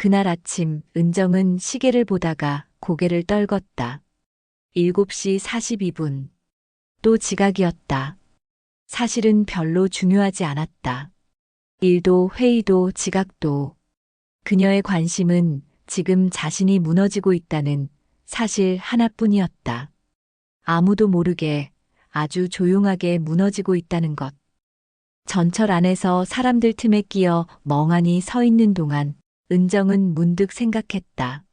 그날 아침 은정은 시계를 보다가 고개를 떨궜다. 7시 42분. 또 지각이었다. 사실은 별로 중요하지 않았다. 일도 회의도 지각도. 그녀의 관심은 지금 자신이 무너지고 있다는 사실 하나뿐이었다. 아무도 모르게 아주 조용하게 무너지고 있다는 것. 전철 안에서 사람들 틈에 끼어 멍하니 서 있는 동안 은정은 문득 생각했다.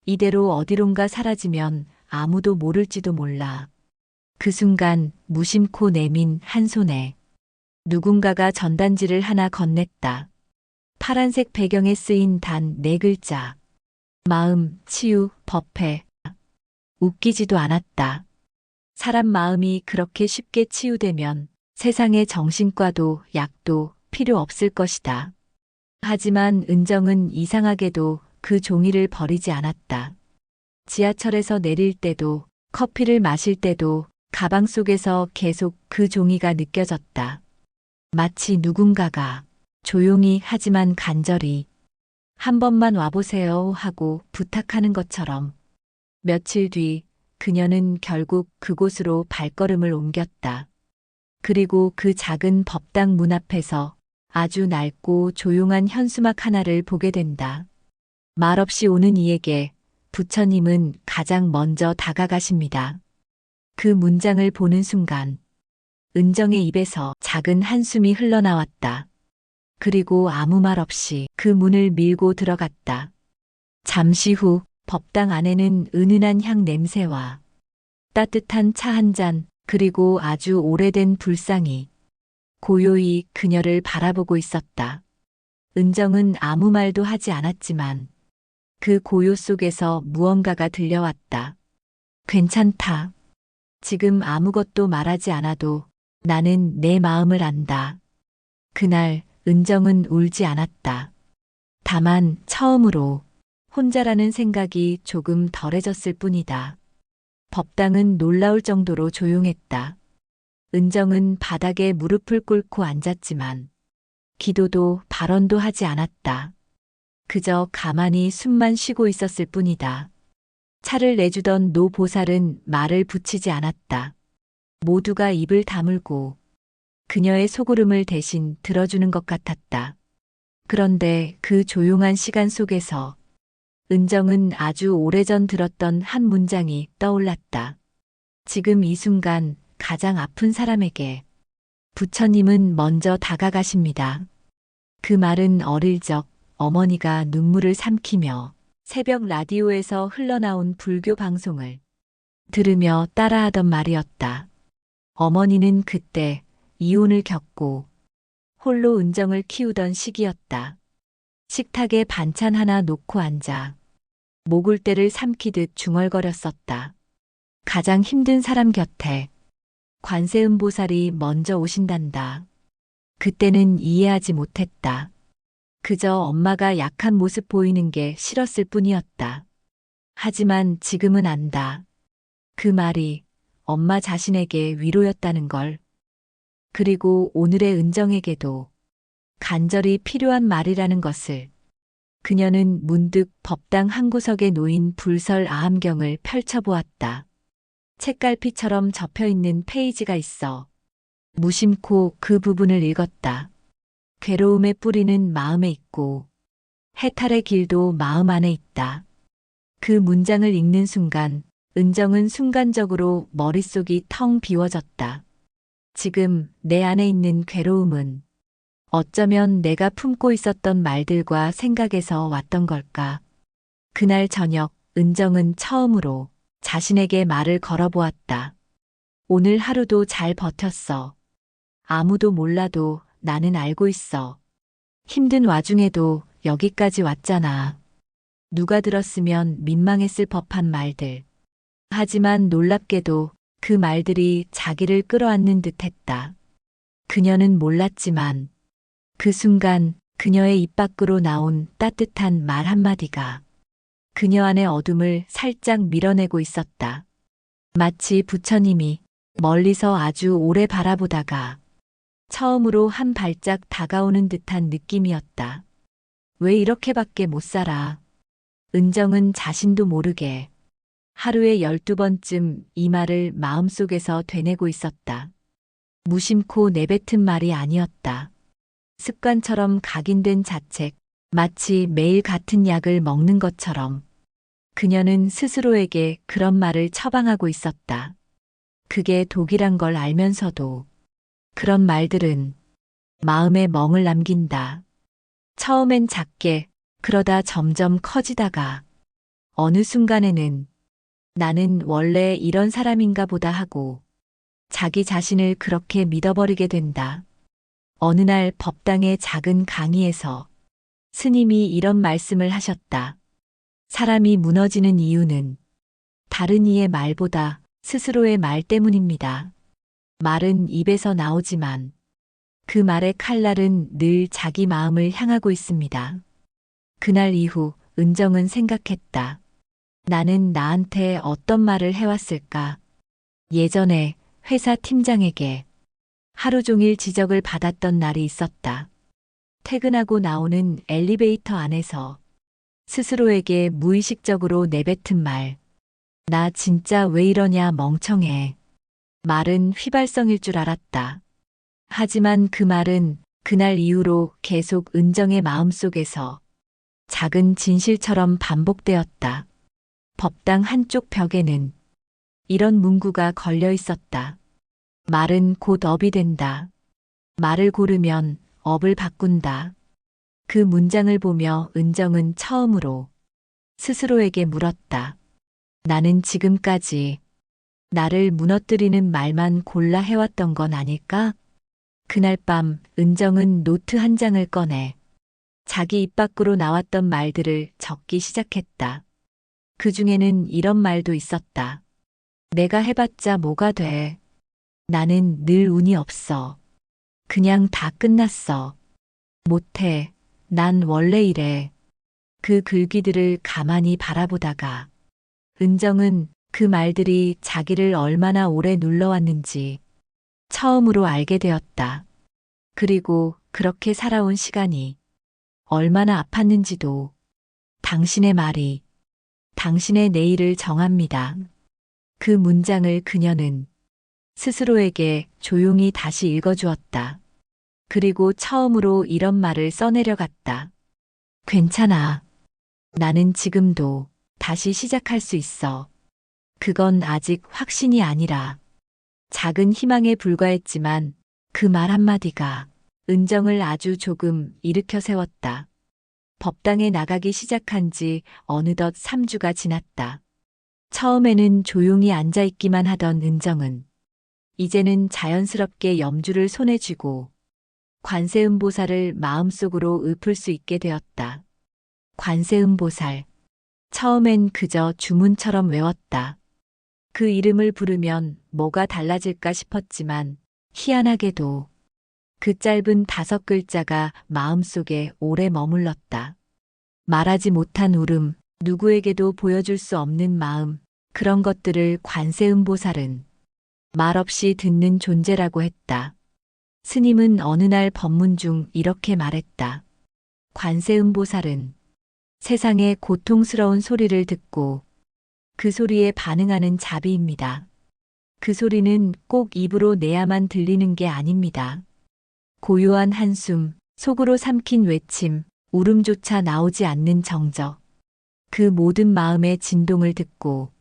이대로 어디론가 사라지면 아무도 모를지도 몰라. 그 순간 무심코 내민 한 손에 누군가가 전단지를 하나 건넸다. 파란색 배경에 쓰인 단 4글자. 마음, 치유, 법회. 웃기지도 않았다. 사람 마음이 그렇게 쉽게 치유되면 세상에 정신과도 약도 필요 없을 것이다. 하지만 은정은 이상하게도 그 종이를 버리지 않았다. 지하철에서 내릴 때도, 커피를 마실 때도 가방 속에서 계속 그 종이가 느껴졌다. 마치 누군가가 조용히 하지만 간절히 한 번만 와보세요 하고 부탁하는 것처럼. 며칠 뒤 그녀는 결국 그곳으로 발걸음을 옮겼다. 그리고 그 작은 법당 문 앞에서 아주 낡고 조용한 현수막 하나를 보게 된다. 말없이 오는 이에게 부처님은 가장 먼저 다가가십니다. 그 문장을 보는 순간 은정의 입에서 작은 한숨이 흘러나왔다. 그리고 아무 말 없이 그 문을 밀고 들어갔다. 잠시 후 법당 안에는 은은한 향 냄새와 따뜻한 차 한 잔, 그리고 아주 오래된 불상이 고요히 그녀를 바라보고 있었다. 은정은 아무 말도 하지 않았지만 그 고요 속에서 무언가가 들려왔다. 괜찮다. 지금 아무것도 말하지 않아도 나는 내 마음을 안다. 그날 은정은 울지 않았다. 다만 처음으로 혼자라는 생각이 조금 덜해졌을 뿐이다. 법당은 놀라울 정도로 조용했다. 은정은 바닥에 무릎을 꿇고 앉았지만 기도도 발언도 하지 않았다. 그저 가만히 숨만 쉬고 있었을 뿐이다. 차를 내주던 노 보살은 말을 붙이지 않았다. 모두가 입을 다물고 그녀의 속으름을 대신 들어주는 것 같았다. 그런데 그 조용한 시간 속에서 은정은 아주 오래전 들었던 한 문장이 떠올랐다. 지금 이 순간 가장 아픈 사람에게 부처님은 먼저 다가가십니다. 그 말은 어릴 적 어머니가 눈물을 삼키며 새벽 라디오에서 흘러나온 불교 방송을 들으며 따라하던 말이었다. 어머니는 그때 이혼을 겪고 홀로 은정을 키우던 시기였다. 식탁에 반찬 하나 놓고 앉아 목울대를 삼키듯 중얼거렸었다. 가장 힘든 사람 곁에 관세음보살이 먼저 오신단다. 그때는 이해하지 못했다. 그저 엄마가 약한 모습 보이는 게 싫었을 뿐이었다. 하지만 지금은 안다. 그 말이 엄마 자신에게 위로였다는 걸. 그리고 오늘의 은정에게도 간절히 필요한 말이라는 것을. 그녀는 문득 법당 한 구석에 놓인 불설 아함경을 펼쳐보았다. 책갈피처럼 접혀있는 페이지가 있어 무심코 그 부분을 읽었다. 괴로움의 뿌리는 마음에 있고 해탈의 길도 마음 안에 있다. 그 문장을 읽는 순간 은정은 순간적으로 머릿속이 텅 비워졌다. 지금 내 안에 있는 괴로움은 어쩌면 내가 품고 있었던 말들과 생각에서 왔던 걸까. 그날 저녁 은정은 처음으로 자신에게 말을 걸어보았다. 오늘 하루도 잘 버텼어. 아무도 몰라도 나는 알고 있어. 힘든 와중에도 여기까지 왔잖아. 누가 들었으면 민망했을 법한 말들. 하지만 놀랍게도 그 말들이 자기를 끌어안는 듯 했다. 그녀는 몰랐지만 그 순간 그녀의 입 밖으로 나온 따뜻한 말 한마디가 그녀 안의 어둠을 살짝 밀어내고 있었다. 마치 부처님이 멀리서 아주 오래 바라보다가 처음으로 한 발짝 다가오는 듯한 느낌이었다. 왜 이렇게밖에 못 살아? 은정은 자신도 모르게 하루에 12번쯤 이 말을 마음속에서 되뇌고 있었다. 무심코 내뱉은 말이 아니었다. 습관처럼 각인된 자책, 마치 매일 같은 약을 먹는 것처럼 그녀는 스스로에게 그런 말을 처방하고 있었다. 그게 독이란 걸 알면서도 그런 말들은 마음에 멍을 남긴다. 처음엔 작게, 그러다 점점 커지다가 어느 순간에는 나는 원래 이런 사람인가 보다 하고 자기 자신을 그렇게 믿어버리게 된다. 어느 날 법당의 작은 강의에서 스님이 이런 말씀을 하셨다. 사람이 무너지는 이유는 다른 이의 말보다 스스로의 말 때문입니다. 말은 입에서 나오지만 그 말의 칼날은 늘 자기 마음을 향하고 있습니다. 그날 이후 은정은 생각했다. 나는 나한테 어떤 말을 해왔을까? 예전에 회사 팀장에게 하루 종일 지적을 받았던 날이 있었다. 퇴근하고 나오는 엘리베이터 안에서 스스로에게 무의식적으로 내뱉은 말. 나 진짜 왜 이러냐 멍청해. 말은 휘발성일 줄 알았다. 하지만 그 말은 그날 이후로 계속 은정의 마음속에서 작은 진실처럼 반복되었다. 법당 한쪽 벽에는 이런 문구가 걸려 있었다. 말은 곧 업이 된다. 말을 고르면 업을 바꾼다. 그 문장을 보며 은정은 처음으로 스스로에게 물었다. 나는 지금까지 나를 무너뜨리는 말만 골라 해왔던 건 아닐까? 그날 밤 은정은 노트 한 장을 꺼내 자기 입 밖으로 나왔던 말들을 적기 시작했다. 그 중에는 이런 말도 있었다. 내가 해봤자 뭐가 돼. 나는 늘 운이 없어. 그냥 다 끝났어. 못해. 난 원래 이래. 그 글귀들을 가만히 바라보다가 은정은 그 말들이 자기를 얼마나 오래 눌러왔는지 처음으로 알게 되었다. 그리고 그렇게 살아온 시간이 얼마나 아팠는지도 당신의 말이 당신의 내일을 정합니다. 그 문장을 그녀는 스스로에게 조용히 다시 읽어주었다. 그리고 처음으로 이런 말을 써내려갔다. 괜찮아. 나는 지금도 다시 시작할 수 있어. 그건 아직 확신이 아니라 작은 희망에 불과했지만 그 말 한마디가 은정을 아주 조금 일으켜 세웠다. 법당에 나가기 시작한 지 어느덧 3주가 지났다. 처음에는 조용히 앉아있기만 하던 은정은 이제는 자연스럽게 염주를 손에 쥐고 관세음보살을 마음속으로 읊을 수 있게 되었다. 관세음보살. 처음엔 그저 주문처럼 외웠다. 그 이름을 부르면 뭐가 달라질까 싶었지만 희한하게도 그 짧은 5글자가 마음속에 오래 머물렀다. 말하지 못한 울음, 누구에게도 보여줄 수 없는 마음, 그런 것들을 관세음보살은 말없이 듣는 존재라고 했다. 스님은 어느 날 법문 중 이렇게 말했다. 관세음보살은 세상의 고통스러운 소리를 듣고 그 소리에 반응하는 자비입니다. 그 소리는 꼭 입으로 내야만 들리는 게 아닙니다. 고요한 한숨, 속으로 삼킨 외침, 울음조차 나오지 않는 정적. 그 모든 마음의 진동을 듣고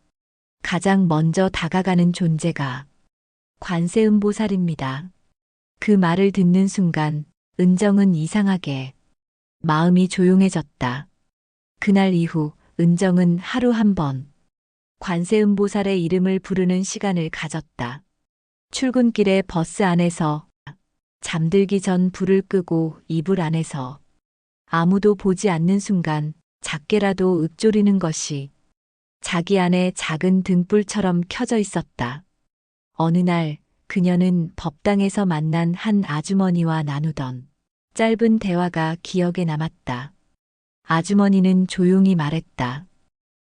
가장 먼저 다가가는 존재가 관세음보살입니다. 그 말을 듣는 순간 은정은 이상하게 마음이 조용해졌다. 그날 이후 은정은 하루 한 번 관세음보살의 이름을 부르는 시간을 가졌다. 출근길에 버스 안에서, 잠들기 전 불을 끄고 이불 안에서, 아무도 보지 않는 순간 작게라도 읊조리는 것이 자기 안에 작은 등불처럼 켜져 있었다. 어느 날 그녀는 법당에서 만난 한 아주머니와 나누던 짧은 대화가 기억에 남았다. 아주머니는 조용히 말했다.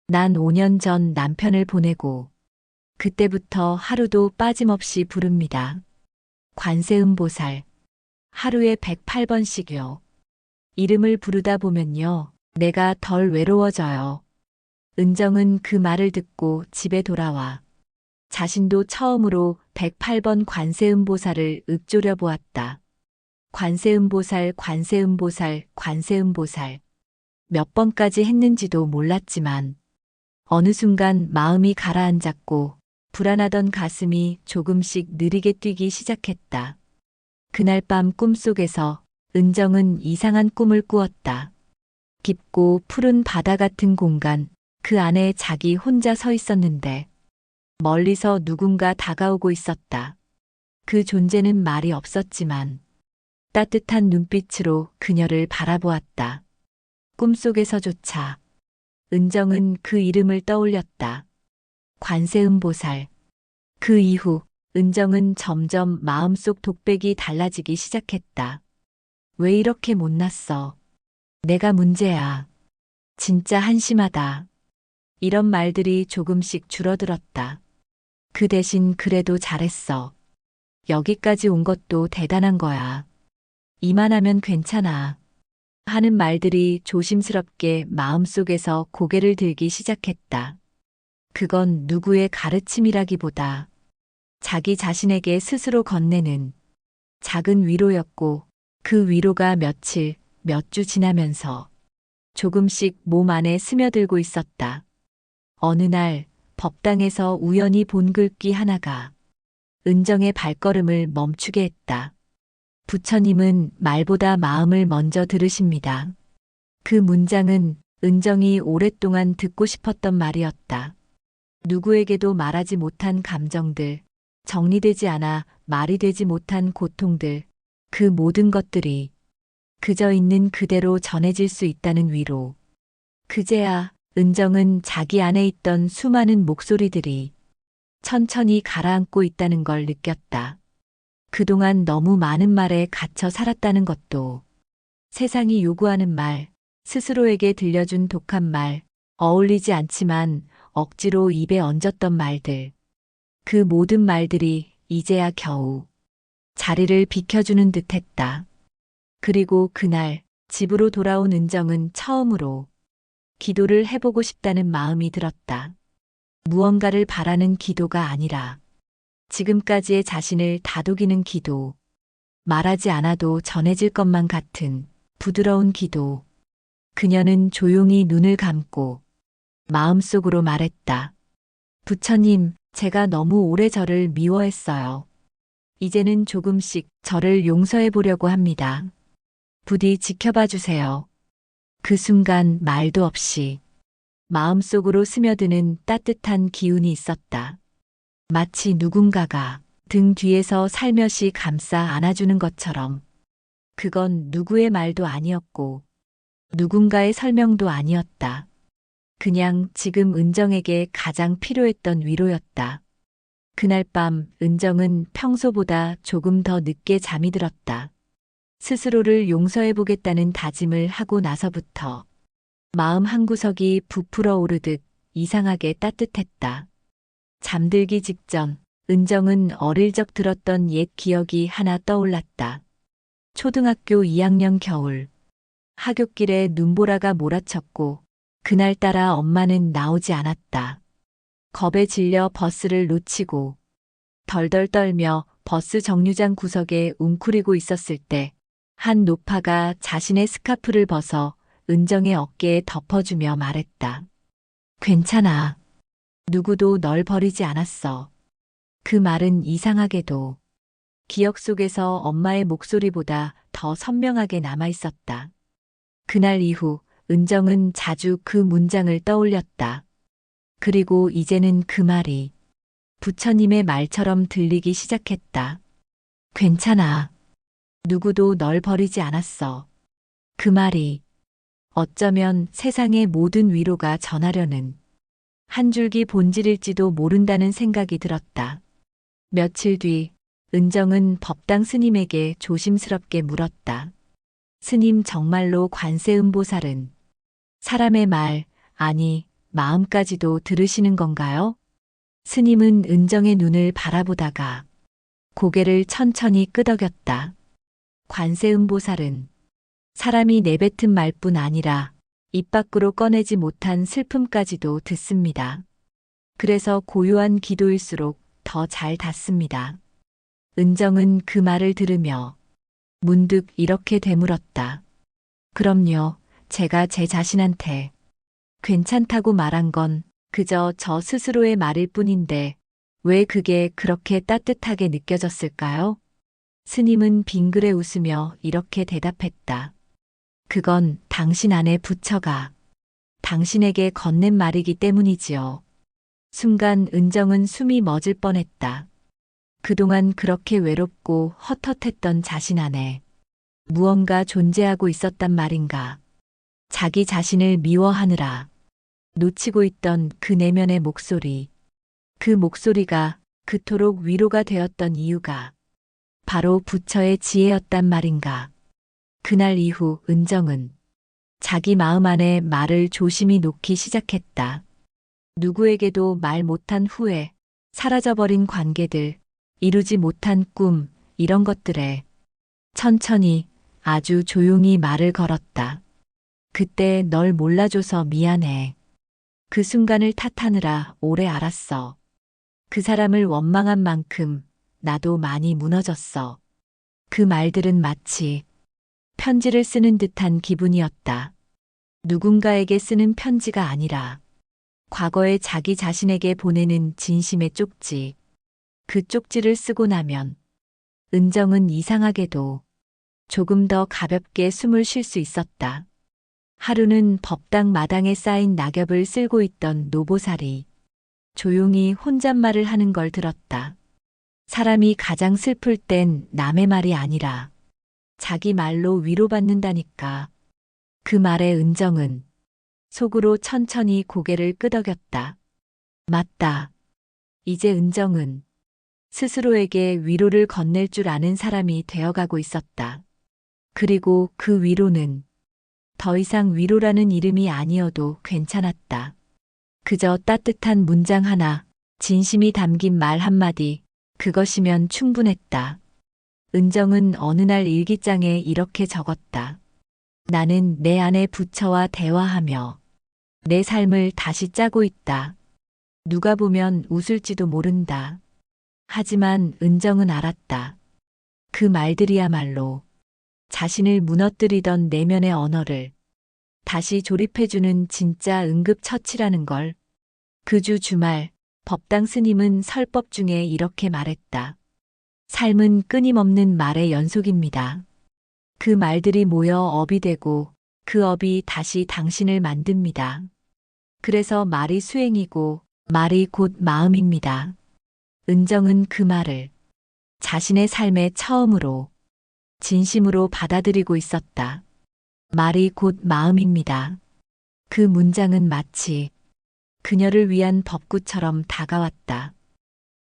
난 5년 전 남편을 보내고 그때부터 하루도 빠짐없이 부릅니다. 관세음보살. 하루에 108번씩요. 이름을 부르다 보면요. 내가 덜 외로워져요. 은정은 그 말을 듣고 집에 돌아와 자신도 처음으로 108번 관세음보살을 읊조려 보았다. 관세음보살, 관세음보살, 관세음보살. 몇 번까지 했는지도 몰랐지만 어느 순간 마음이 가라앉았고 불안하던 가슴이 조금씩 느리게 뛰기 시작했다. 그날 밤 꿈속에서 은정은 이상한 꿈을 꾸었다. 깊고 푸른 바다 같은 공간, 그 안에 자기 혼자 서 있었는데 멀리서 누군가 다가오고 있었다. 그 존재는 말이 없었지만 따뜻한 눈빛으로 그녀를 바라보았다. 꿈속에서조차 은정은 그 이름을 떠올렸다. 관세음보살. 그 이후 은정은 점점 마음속 독백이 달라지기 시작했다. 왜 이렇게 못났어? 내가 문제야. 진짜 한심하다. 이런 말들이 조금씩 줄어들었다. 그 대신 그래도 잘했어. 여기까지 온 것도 대단한 거야. 이만하면 괜찮아. 하는 말들이 조심스럽게 마음속에서 고개를 들기 시작했다. 그건 누구의 가르침이라기보다 자기 자신에게 스스로 건네는 작은 위로였고 그 위로가 며칠, 몇 주 지나면서 조금씩 몸 안에 스며들고 있었다. 어느 날 법당에서 우연히 본 글귀 하나가 은정의 발걸음을 멈추게 했다. 부처님은 말보다 마음을 먼저 들으십니다. 그 문장은 은정이 오랫동안 듣고 싶었던 말이었다. 누구에게도 말하지 못한 감정들, 정리되지 않아 말이 되지 못한 고통들, 그 모든 것들이 그저 있는 그대로 전해질 수 있다는 위로. 그제야 은정은 자기 안에 있던 수많은 목소리들이 천천히 가라앉고 있다는 걸 느꼈다. 그동안 너무 많은 말에 갇혀 살았다는 것도, 세상이 요구하는 말, 스스로에게 들려준 독한 말, 어울리지 않지만 억지로 입에 얹었던 말들. 그 모든 말들이 이제야 겨우 자리를 비켜주는 듯 했다. 그리고 그날 집으로 돌아온 은정은 처음으로 기도를 해보고 싶다는 마음이 들었다. 무언가를 바라는 기도가 아니라 지금까지의 자신을 다독이는 기도, 말하지 않아도 전해질 것만 같은 부드러운 기도. 그녀는 조용히 눈을 감고 마음속으로 말했다. 부처님, 제가 너무 오래 저를 미워했어요. 이제는 조금씩 저를 용서해 보려고 합니다. 부디 지켜봐 주세요. 그 순간 말도 없이 마음속으로 스며드는 따뜻한 기운이 있었다. 마치 누군가가 등 뒤에서 살며시 감싸 안아주는 것처럼. 그건 누구의 말도 아니었고 누군가의 설명도 아니었다. 그냥 지금 은정에게 가장 필요했던 위로였다. 그날 밤 은정은 평소보다 조금 더 늦게 잠이 들었다. 스스로를 용서해보겠다는 다짐을 하고 나서부터 마음 한구석이 부풀어 오르듯 이상하게 따뜻했다. 잠들기 직전 은정은 어릴 적 들었던 옛 기억이 하나 떠올랐다. 초등학교 2학년 겨울, 하굣길에 눈보라가 몰아쳤고 그날따라 엄마는 나오지 않았다. 겁에 질려 버스를 놓치고 덜덜 떨며 버스 정류장 구석에 웅크리고 있었을 때 한 노파가 자신의 스카프를 벗어 은정의 어깨에 덮어주며 말했다. 괜찮아. 누구도 널 버리지 않았어. 그 말은 이상하게도 기억 속에서 엄마의 목소리보다 더 선명하게 남아 있었다. 그날 이후 은정은 자주 그 문장을 떠올렸다. 그리고 이제는 그 말이 부처님의 말처럼 들리기 시작했다. 괜찮아. 누구도 널 버리지 않았어. 그 말이 어쩌면 세상의 모든 위로가 전하려는 한 줄기 본질일지도 모른다는 생각이 들었다. 며칠 뒤 은정은 법당 스님에게 조심스럽게 물었다. 스님, 정말로 관세음보살은 사람의 말, 아니 마음까지도 들으시는 건가요? 스님은 은정의 눈을 바라보다가 고개를 천천히 끄덕였다. 관세음보살은 사람이 내뱉은 말뿐 아니라 입 밖으로 꺼내지 못한 슬픔까지도 듣습니다. 그래서 고요한 기도일수록 더 잘 닿습니다. 은정은 그 말을 들으며 문득 이렇게 되물었다. 그럼요, 제가 제 자신한테 괜찮다고 말한 건 그저 저 스스로의 말일 뿐인데 왜 그게 그렇게 따뜻하게 느껴졌을까요? 스님은 빙그레 웃으며 이렇게 대답했다. 그건 당신 안에 부처가 당신에게 건넨 말이기 때문이지요. 순간 은정은 숨이 멎을 뻔했다. 그동안 그렇게 외롭고 헛헛했던 자신 안에 무언가 존재하고 있었단 말인가. 자기 자신을 미워하느라 놓치고 있던 그 내면의 목소리. 그 목소리가 그토록 위로가 되었던 이유가 바로 부처의 지혜였단 말인가. 그날 이후 은정은 자기 마음 안에 말을 조심히 놓기 시작했다. 누구에게도 말 못한 후에 사라져버린 관계들, 이루지 못한 꿈, 이런 것들에 천천히 아주 조용히 말을 걸었다. 그때 널 몰라줘서 미안해. 그 순간을 탓하느라 오래 알았어. 그 사람을 원망한 만큼 나도 많이 무너졌어. 그 말들은 마치 편지를 쓰는 듯한 기분이었다. 누군가에게 쓰는 편지가 아니라 과거의 자기 자신에게 보내는 진심의 쪽지. 그 쪽지를 쓰고 나면 은정은 이상하게도 조금 더 가볍게 숨을 쉴 수 있었다. 하루는 법당 마당에 쌓인 낙엽을 쓸고 있던 노보살이 조용히 혼잣말을 하는 걸 들었다. 사람이 가장 슬플 땐 남의 말이 아니라 자기 말로 위로받는다니까. 그 말에 은정은 속으로 천천히 고개를 끄덕였다. 맞다. 이제 은정은 스스로에게 위로를 건넬 줄 아는 사람이 되어가고 있었다. 그리고 그 위로는 더 이상 위로라는 이름이 아니어도 괜찮았다. 그저 따뜻한 문장 하나, 진심이 담긴 말 한마디, 그것이면 충분했다. 은정은 어느 날 일기장에 이렇게 적었다. 나는 내 안의 부처와 대화하며 내 삶을 다시 짜고 있다. 누가 보면 웃을지도 모른다. 하지만 은정은 알았다. 그 말들이야말로 자신을 무너뜨리던 내면의 언어를 다시 조립해주는 진짜 응급처치라는 걸. 그 주 주말 법당 스님은 설법 중에 이렇게 말했다. 삶은 끊임없는 말의 연속입니다. 그 말들이 모여 업이 되고 그 업이 다시 당신을 만듭니다. 그래서 말이 수행이고 말이 곧 마음입니다. 은정은 그 말을 자신의 삶에 처음으로 진심으로 받아들이고 있었다. 말이 곧 마음입니다. 그 문장은 마치 그녀를 위한 법구처럼 다가왔다.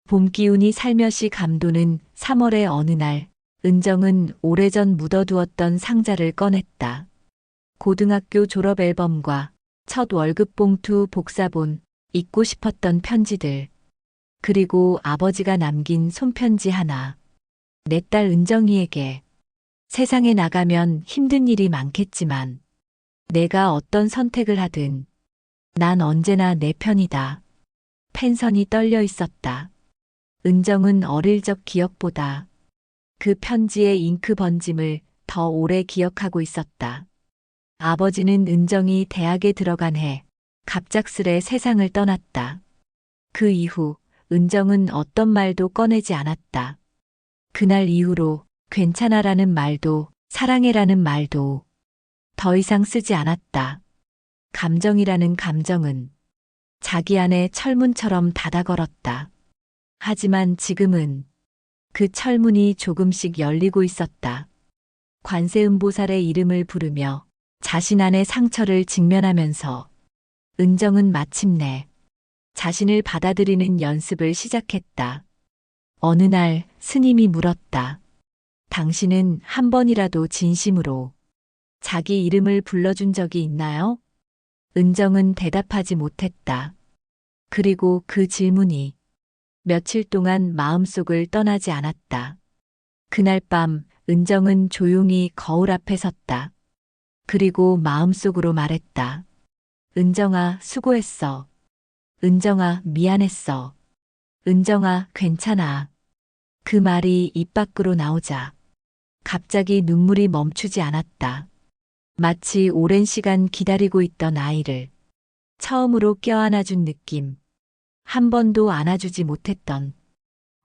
봄 기운이 살며시 감도는 3월의 어느 날, 은정은 오래전 묻어두었던 상자를 꺼냈다. 고등학교 졸업 앨범과 첫 월급 봉투 복사본, 읽고 싶었던 편지들, 그리고 아버지가 남긴 손편지 하나. 내 딸 은정이에게 세상에 나가면 힘든 일이 많겠지만 내가 어떤 선택을 하든 난 언제나 내 편이다. 펜선이 떨려 있었다. 은정은 어릴 적 기억보다 그 편지의 잉크 번짐을 더 오래 기억하고 있었다. 아버지는 은정이 대학에 들어간 해 갑작스레 세상을 떠났다. 그 이후 은정은 어떤 말도 꺼내지 않았다. 그날 이후로 괜찮아라는 말도 사랑해라는 말도 더 이상 쓰지 않았다. 감정이라는 감정은 자기 안에 철문처럼 닫아걸었다. 하지만 지금은 그 철문이 조금씩 열리고 있었다. 관세음보살의 이름을 부르며 자신 안의 상처를 직면하면서 은정은 마침내 자신을 받아들이는 연습을 시작했다. 어느 날 스님이 물었다. 당신은 한 번이라도 진심으로 자기 이름을 불러준 적이 있나요? 은정은 대답하지 못했다. 그리고 그 질문이 며칠 동안 마음속을 떠나지 않았다. 그날 밤 은정은 조용히 거울 앞에 섰다. 그리고 마음속으로 말했다. 은정아, 수고했어. 은정아, 미안했어. 은정아, 괜찮아. 그 말이 입 밖으로 나오자 갑자기 눈물이 멈추지 않았다. 마치 오랜 시간 기다리고 있던 아이를 처음으로 껴안아준 느낌. 한 번도 안아주지 못했던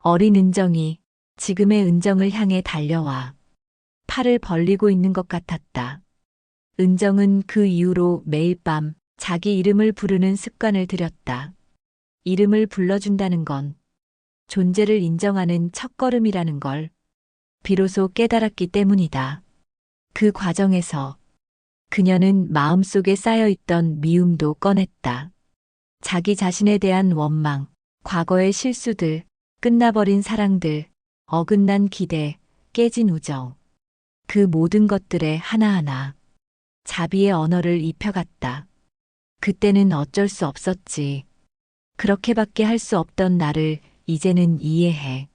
어린 은정이 지금의 은정을 향해 달려와 팔을 벌리고 있는 것 같았다. 은정은 그 이후로 매일 밤 자기 이름을 부르는 습관을 들였다. 이름을 불러준다는 건 존재를 인정하는 첫걸음이라는 걸 비로소 깨달았기 때문이다. 그 과정에서 그녀는 마음속에 쌓여있던 미움도 꺼냈다. 자기 자신에 대한 원망, 과거의 실수들, 끝나버린 사랑들, 어긋난 기대, 깨진 우정. 그 모든 것들에 하나하나 자비의 언어를 입혀갔다. 그때는 어쩔 수 없었지. 그렇게밖에 할 수 없던 나를 이제는 이해해.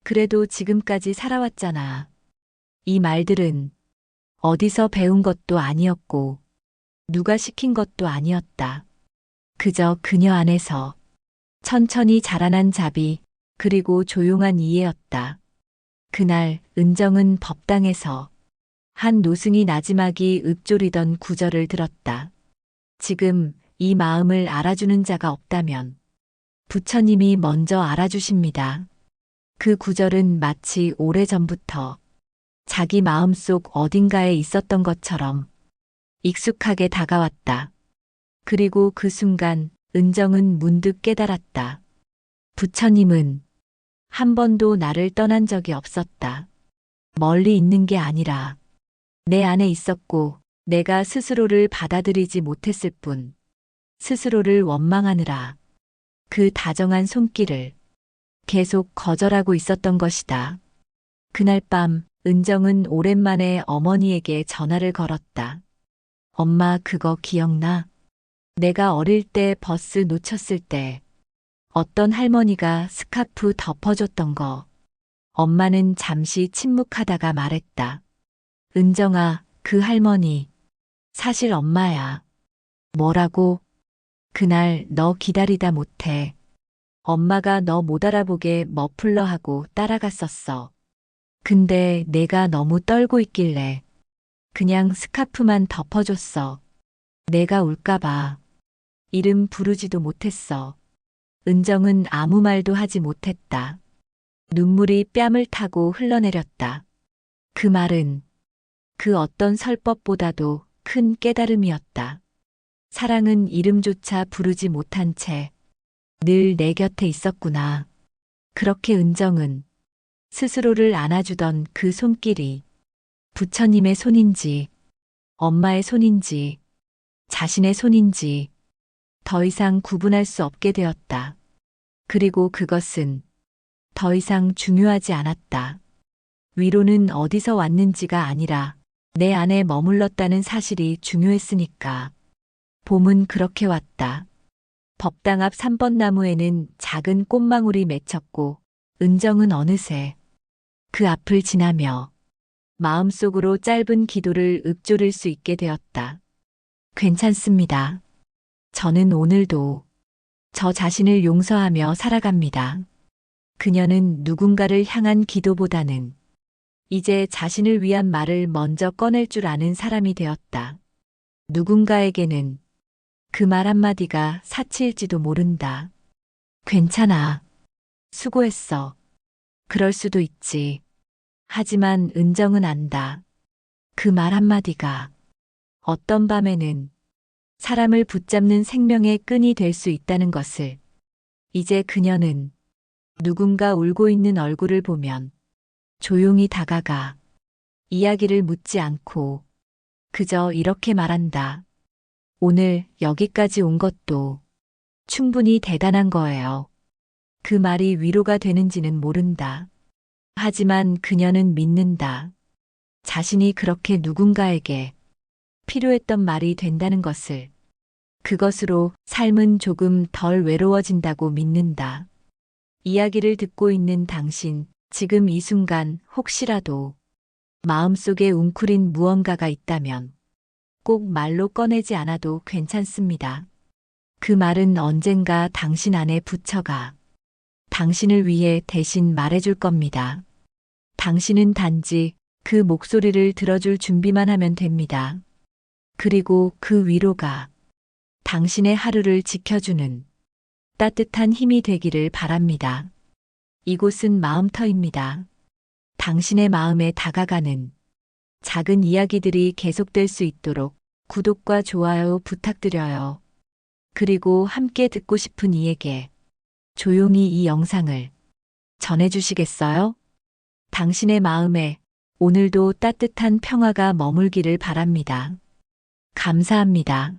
그래도 지금까지 살아왔잖아. 이 말들은 어디서 배운 것도 아니었고, 누가 시킨 것도 아니었다. 그저 그녀 안에서 천천히 자라난 자비, 그리고 조용한 이해였다. 그날 은정은 법당에서 한 노승이 나지막이 읊조리던 구절을 들었다. 지금 이 마음을 알아주는 자가 없다면 부처님이 먼저 알아주십니다. 그 구절은 마치 오래전부터 자기 마음속 어딘가에 있었던 것처럼 익숙하게 다가왔다. 그리고 그 순간 은정은 문득 깨달았다. 부처님은 한 번도 나를 떠난 적이 없었다. 멀리 있는 게 아니라 내 안에 있었고 내가 스스로를 받아들이지 못했을 뿐 스스로를 원망하느라 그 다정한 손길을 계속 거절하고 있었던 것이다. 그날 밤 은정은 오랜만에 어머니에게 전화를 걸었다. 엄마, 그거 기억나? 내가 어릴 때 버스 놓쳤을 때 어떤 할머니가 스카프 덮어줬던 거. 엄마는 잠시 침묵하다가 말했다. 은정아, 그 할머니 사실 엄마야. 뭐라고? 그날 너 기다리다 못해. 엄마가 너 못 알아보게 머플러하고 따라갔었어. 근데 내가 너무 떨고 있길래 그냥 스카프만 덮어줬어. 내가 울까봐. 이름 부르지도 못했어. 은정은 아무 말도 하지 못했다. 눈물이 뺨을 타고 흘러내렸다. 그 말은 그 어떤 설법보다도 큰 깨달음이었다. 사랑은 이름조차 부르지 못한 채 늘 내 곁에 있었구나. 그렇게 은정은 스스로를 안아주던 그 손길이 부처님의 손인지, 엄마의 손인지, 자신의 손인지 더 이상 구분할 수 없게 되었다. 그리고 그것은 더 이상 중요하지 않았다. 위로는 어디서 왔는지가 아니라 내 안에 머물렀다는 사실이 중요했으니까. 봄은 그렇게 왔다. 법당 앞 3번 나무에는 작은 꽃망울이 맺혔고 은정은 어느새 그 앞을 지나며 마음속으로 짧은 기도를 읊조릴 수 있게 되었다. 괜찮습니다. 저는 오늘도 저 자신을 용서하며 살아갑니다. 그녀는 누군가를 향한 기도보다는 이제 자신을 위한 말을 먼저 꺼낼 줄 아는 사람이 되었다. 누군가에게는 그 말 한마디가 사치일지도 모른다. 괜찮아. 수고했어. 그럴 수도 있지. 하지만 은정은 안다. 그 말 한마디가 어떤 밤에는 사람을 붙잡는 생명의 끈이 될 수 있다는 것을. 이제 그녀는 누군가 울고 있는 얼굴을 보면 조용히 다가가 이야기를 묻지 않고 그저 이렇게 말한다. 오늘 여기까지 온 것도 충분히 대단한 거예요. 그 말이 위로가 되는지는 모른다. 하지만 그녀는 믿는다. 자신이 그렇게 누군가에게 필요했던 말이 된다는 것을. 그것으로 삶은 조금 덜 외로워진다고 믿는다. 이야기를 듣고 있는 당신, 지금 이 순간 혹시라도 마음속에 웅크린 무언가가 있다면 꼭 말로 꺼내지 않아도 괜찮습니다. 그 말은 언젠가 당신 안에 부처가 당신을 위해 대신 말해줄 겁니다. 당신은 단지 그 목소리를 들어줄 준비만 하면 됩니다. 그리고 그 위로가 당신의 하루를 지켜주는 따뜻한 힘이 되기를 바랍니다. 이곳은 마음터입니다. 당신의 마음에 다가가는 작은 이야기들이 계속될 수 있도록 구독과 좋아요 부탁드려요. 그리고 함께 듣고 싶은 이에게 조용히 이 영상을 전해주시겠어요? 당신의 마음에 오늘도 따뜻한 평화가 머물기를 바랍니다. 감사합니다.